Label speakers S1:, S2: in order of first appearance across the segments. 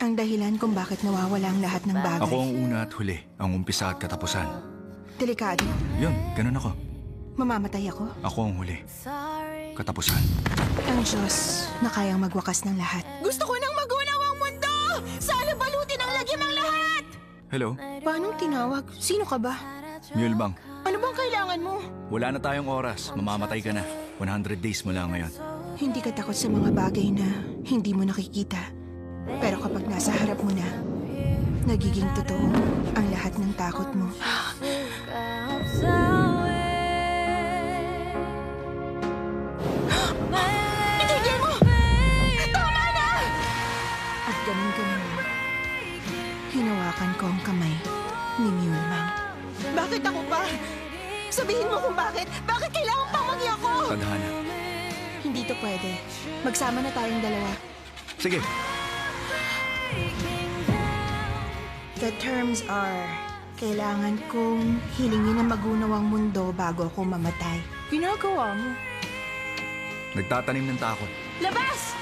S1: Ang dahilan kung bakit nawawala ang lahat ng bagay.
S2: Ako ang una at huli, ang umpisa at katapusan.
S1: Delikado.
S2: Yun, ganun ako.
S1: Mamamatay ako.
S2: Ako ang huli. Katapusan.
S1: Ang Diyos na kayang magwakas ng lahat.
S3: Gusto ko nang magunaw ang mundo! Sana balutin ang lagim ang lahat!
S2: Hello?
S1: Paanong tinawag? Sino ka ba?
S2: Mule Bang.
S3: Ano bang kailangan mo?
S2: Wala na tayong oras. Mamamatay ka na. 100 days mo lang ngayon.
S1: Hindi ka takot sa mga bagay na hindi mo nakikita. Pero kapag nasa harap mo na, nagiging totoo ang lahat ng takot mo.
S3: Itigil mo! Tama na!
S1: At ganun-ganun na, hinawakan ko ang kamay ni Mulmang.
S3: Bakit ako pa? Sabihin mo kung bakit. Bakit kailangan pang ako?
S2: Tadhana.
S1: Hindi to pwede. Magsama na tayong dalawa.
S2: Sige.
S1: The terms are, kailangan kong hilingin ang magunaw ang mundo bago ako mamatay. Ginagawa mo.
S2: Nagtatanim ng takot.
S3: Labas!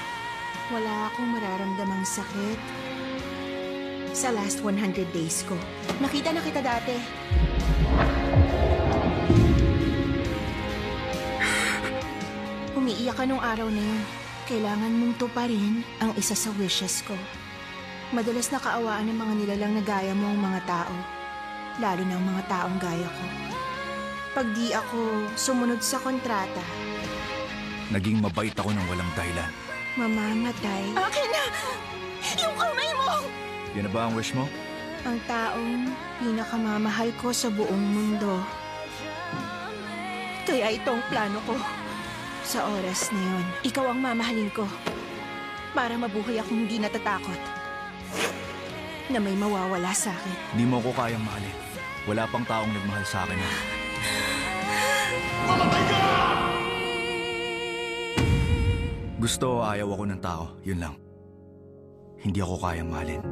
S1: Wala akong mararamdamang sakit sa last 100 days ko. Nakita na kita dati. Umiiyak ka nung araw na yun. Kailangan mong tuparin ang isa sa wishes ko. Madalas nakaawaan ng mga nilalang na gaya mo ang mga tao. Lalo na ang mga taong gaya ko. Pag di ako sumunod sa kontrata,
S2: Naging mabait ako ng walang dahilan.
S1: mamamatay
S3: Akin na! Yung kamay mo!
S2: Yan na ba ang wish mo?
S1: ang taong pinakamamahal ko sa buong mundo. Kaya ito ang plano ko. Sa oras na yun, ikaw ang mamahalin ko. Para mabuhay akong hindi natatakot na may mawawala sa akin.
S2: Di mo ako kayang mahalin. Wala pang taong nagmahal sa akin. Gusto o ayaw ako ng tao, yun lang. Hindi ako kayang mahalin.